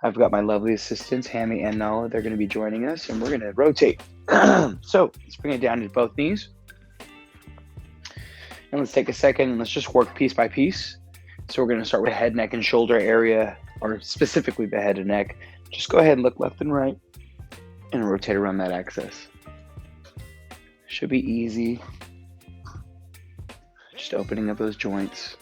I've got my lovely assistants, Hammy and Nala. They're going to be joining us, and we're going to rotate. So let's bring it down to both knees. And let's take a second and let's just work piece by piece. So we're going to start with head, neck, and shoulder area, or specifically the head and neck. Just go ahead and look left and right and rotate around that axis. Should be easy. Just opening up those joints.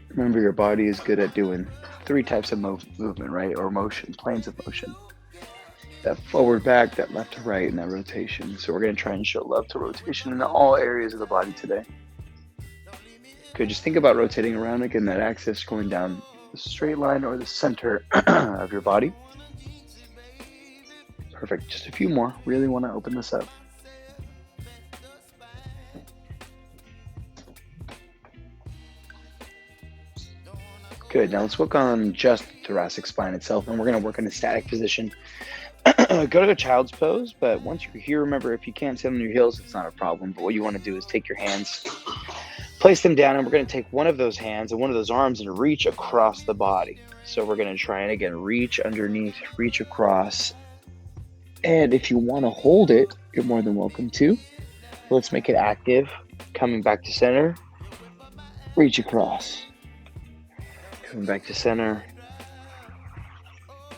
Remember, your body is good at doing three types of movement, right? Or motion, planes of motion. That forward, back, that left to right, and that rotation. So we're going to try and show love to rotation in all areas of the body today. Good, just think about rotating around again, that axis going down the straight line or the center of your body. Perfect, just a few more. Really want to open this up. Good, now let's work on just the thoracic spine itself, and we're going to work in a static position. Go to a child's pose, but once you're here, remember, if you can't sit on your heels, it's not a problem. But what you want to do is take your hands, place them down, and we're going to take one of those hands and one of those arms and reach across the body. So we're going to try and, again, reach underneath, reach across. And if you want to hold it, you're more than welcome to. Let's make it active. Coming back to center, reach across. Coming back to center,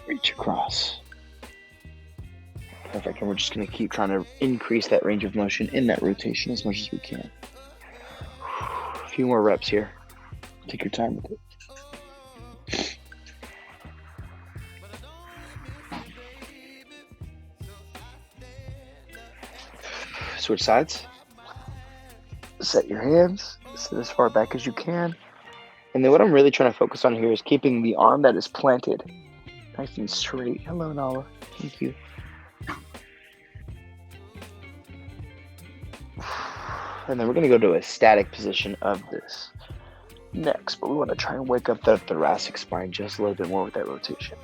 reach across. Perfect, and we're just going to keep trying to increase that range of motion in that rotation as much as we can. A few more reps here. Take your time with it. Switch sides. Set your hands. Sit as far back as you can. And then what I'm really trying to focus on here is keeping the arm that is planted nice and straight. Hello, Nala. Thank you. And then we're going to go to a static position of this next, but we want to try and wake up the thoracic spine just a little bit more with that rotation.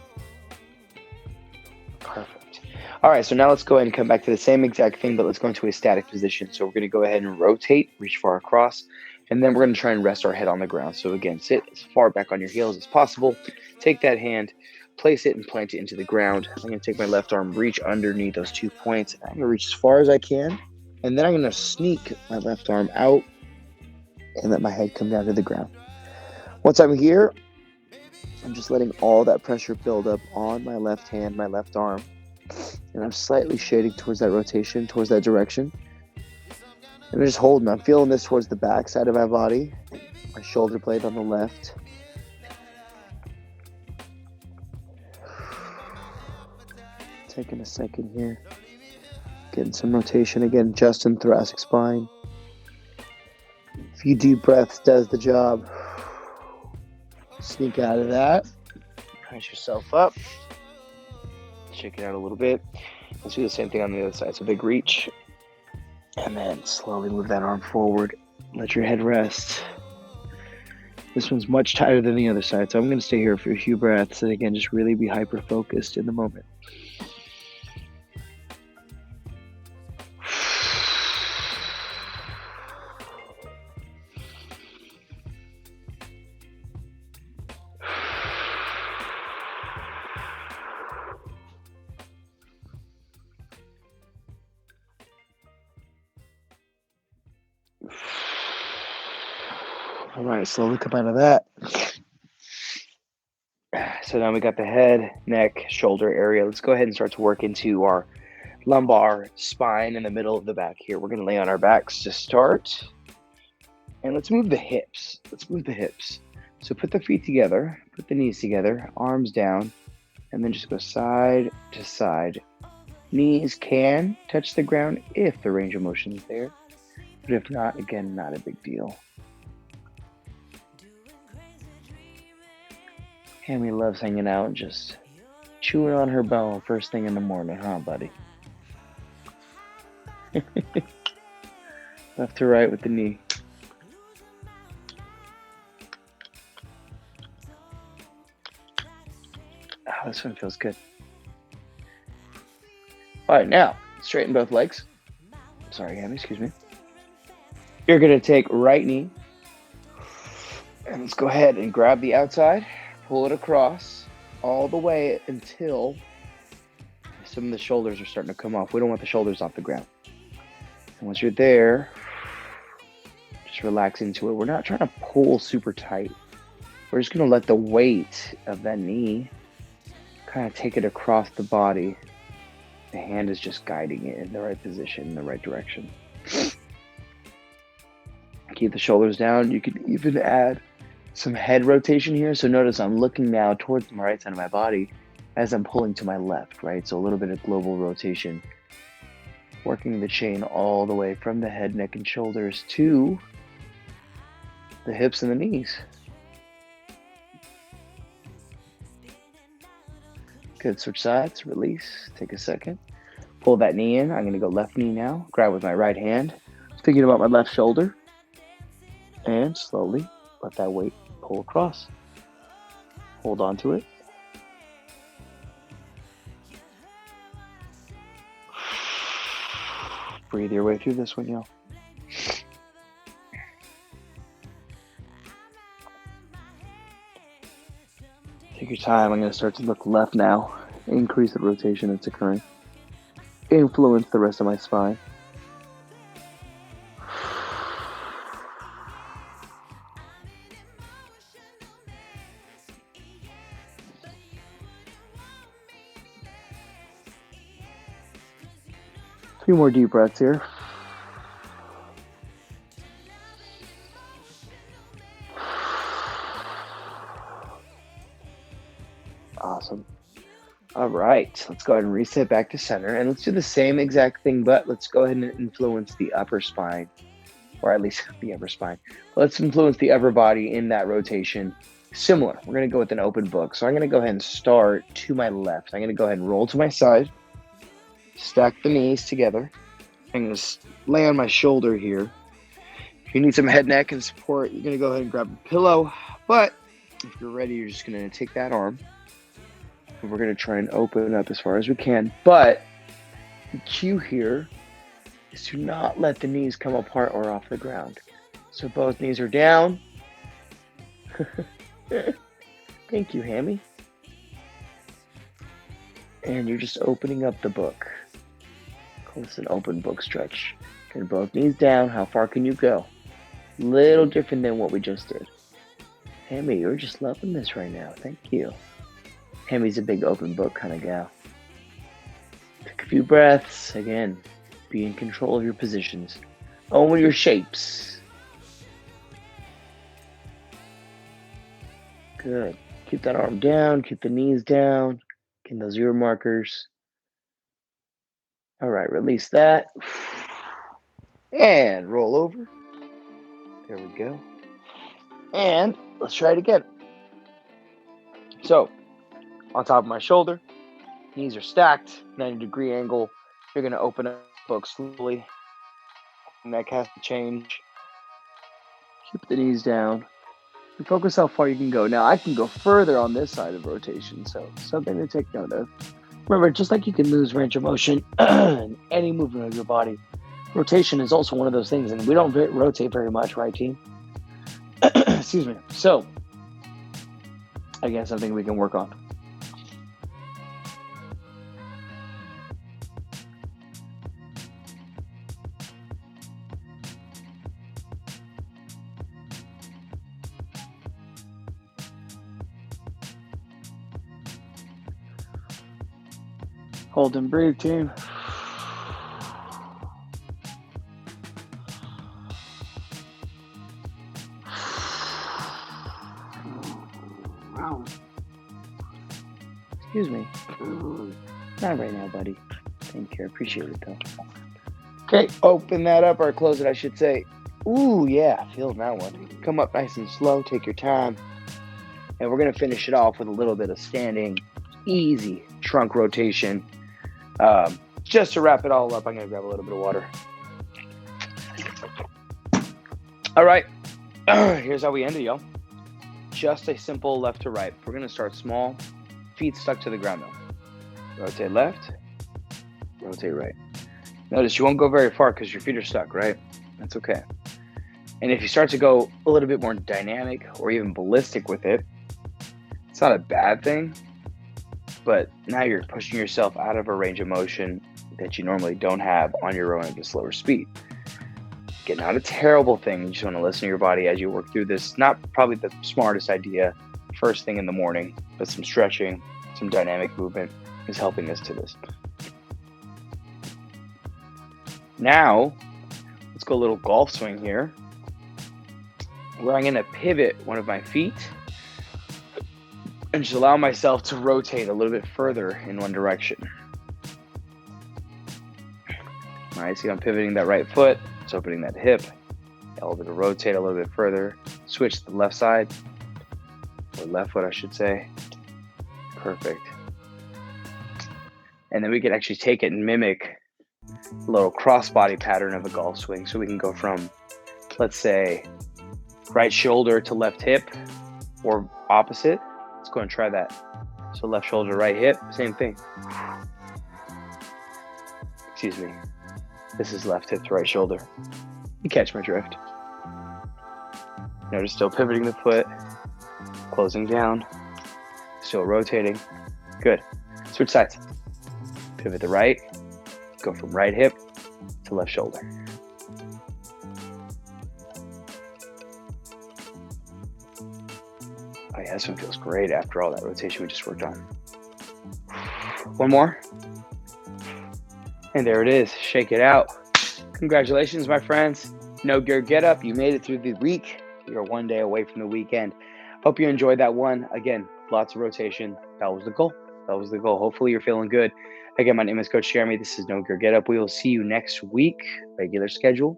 Perfect. All right, so now let's go ahead and come back to the same exact thing, but let's go into a static position. So we're going to go ahead and rotate, reach far across, and then we're going to try and rest our head on the ground. So again, sit as far back on your heels as possible. Take that hand, place it, and plant it into the ground. I'm going to take my left arm, reach underneath those 2 points. I'm going to reach as far as I can, and then I'm going to sneak my left arm out and let my head come down to the ground. Once I'm here, I'm just letting all that pressure build up on my left hand, my left arm, and I'm slightly shading towards that rotation, towards that direction. And I'm just holding. I'm feeling this towards the back side of my body, my shoulder blade on the left. Taking a second here. Getting some rotation again, just in thoracic spine. A few deep breaths does the job. Sneak out of that. Press yourself up. Shake it out a little bit. Let's do the same thing on the other side. So big reach. And then slowly move that arm forward. Let your head rest. This one's much tighter than the other side, so I'm going to stay here for a few breaths. And again, just really be hyper-focused in the moment. All right, slowly come out of that. So now we got the head, neck, shoulder area. Let's go ahead and start to work into our lumbar spine in the middle of the back here. We're going to lay on our backs to start. And let's move the hips. So put the feet together, put the knees together, arms down, and then just go side to side. Knees can touch the ground if the range of motion is there. But if not, again, not a big deal. Hammy loves hanging out and just chewing on her bone first thing in the morning, huh, buddy? Left to right with the knee. Oh, this one feels good. All right, now, straighten both legs. Sorry, Hammy, excuse me. You're going to take right knee, And let's go ahead and grab the outside, pull it across all the way until some of the shoulders are starting to come off. We don't want the shoulders off the ground. And once you're there, just relax into it. We're not trying to pull super tight. We're just going to let the weight of that knee kind of take it across the body. The hand is just guiding it in the right position, in the right direction. Keep the shoulders down. You can even add some head rotation here. So notice I'm looking now towards the right side of my body as I'm pulling to my left, right? So a little bit of global rotation, working the chain all the way from the head, neck, and shoulders to the hips and the knees. Good, switch sides, release, take a second. Pull that knee in. I'm gonna go left knee now. Grab with my right hand. Thinking about my left shoulder. And slowly let that weight pull across. Hold on to it. Breathe your way through this one, y'all. Take your time. I'm going to start to look left now. Increase the rotation that's occurring. Influence the rest of my spine. A few more deep breaths here. Awesome. All right, let's go ahead and reset back to center. And let's do the same exact thing, but let's go ahead and influence the upper spine, or at least the upper spine. Let's influence the upper body in that rotation. Similar, we're going to go with an open book. So I'm going to go ahead and start to my left. I'm going to go ahead and roll to my side, stack the knees together. I'm going to lay on my shoulder here. If you need some head, neck, and support, you're going to go ahead and grab a pillow. But if you're ready, you're just going to take that arm. And we're going to try and open up as far as we can. But the cue here is to not let the knees come apart or off the ground. So both knees are down. Thank you, Hammy. And you're just opening up the book. Call this an open book stretch. Okay, both knees down. How far can you go? Little different than what we just did. Hammy, you're just loving this right now. Thank you. Hammy's a big open book kind of gal. Take a few breaths. Again, be in control of your positions. Own your shapes. Good. Keep that arm down. Keep the knees down. Get those ear markers. All right, release that. And roll over. There we go. And let's try it again. So, on top of my shoulder, knees are stacked, 90-degree angle. You're going to open up the book slowly. Neck has to change. Keep the knees down. And focus how far you can go. Now, I can go further on this side of rotation, so something to take note of. Remember, just like you can lose range of motion in any movement of your body, rotation is also one of those things, and we don't rotate very much, right, team? Excuse me. So, again, something we can work on. Hold and breathe, team. Excuse me. Not right now, buddy. Thank you. I appreciate it, though. Okay, open that up, or close it, I should say. Ooh, yeah, feeling that one. Come up nice and slow. Take your time. And we're going to finish it off with a little bit of standing, easy trunk rotation. Just to wrap it all up, I'm going to grab a little bit of water. All right. Here's how we end it, y'all. Just a simple left to right. We're going to start small. Feet stuck to the ground now. Rotate left. Rotate right. Notice you won't go very far because your feet are stuck, right? That's okay. And if you start to go a little bit more dynamic or even ballistic with it, it's not a bad thing, but now you're pushing yourself out of a range of motion that you normally don't have on your own at a slower speed. Again, not a terrible thing. You just want to listen to your body as you work through this. Not probably the smartest idea first thing in the morning, but some stretching, some dynamic movement is helping us to this. Now, let's go a little golf swing here, where I'm going to pivot one of my feet and just allow myself to rotate a little bit further in one direction. All right, see I'm pivoting that right foot, it's opening that hip, elbow to rotate a little bit further, switch to the left side, or left foot I should say. Perfect. And then we can actually take it and mimic a little crossbody pattern of a golf swing. So we can go from, let's say, right shoulder to left hip, or opposite. Let's go and try that. So left shoulder, right hip, same thing. Excuse me. This is left hip to right shoulder. You catch my drift. Notice still pivoting the foot, closing down, still rotating. Good. Switch sides. Pivot the right, go from right hip to left shoulder. Oh yeah, this one feels great after all that rotation we just worked on. One more. And there it is. Shake it out. Congratulations, my friends. No Gear Get Up. You made it through the week. You're one day away from the weekend. Hope you enjoyed that one. Again, lots of rotation. That was the goal. Hopefully you're feeling good. Again, my name is Coach Jeremy. This is No Gear Get Up. We will see you next week, regular schedule.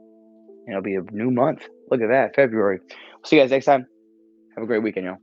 And it'll be a new month. Look at that, February. We'll see you guys next time. Have a great weekend, y'all.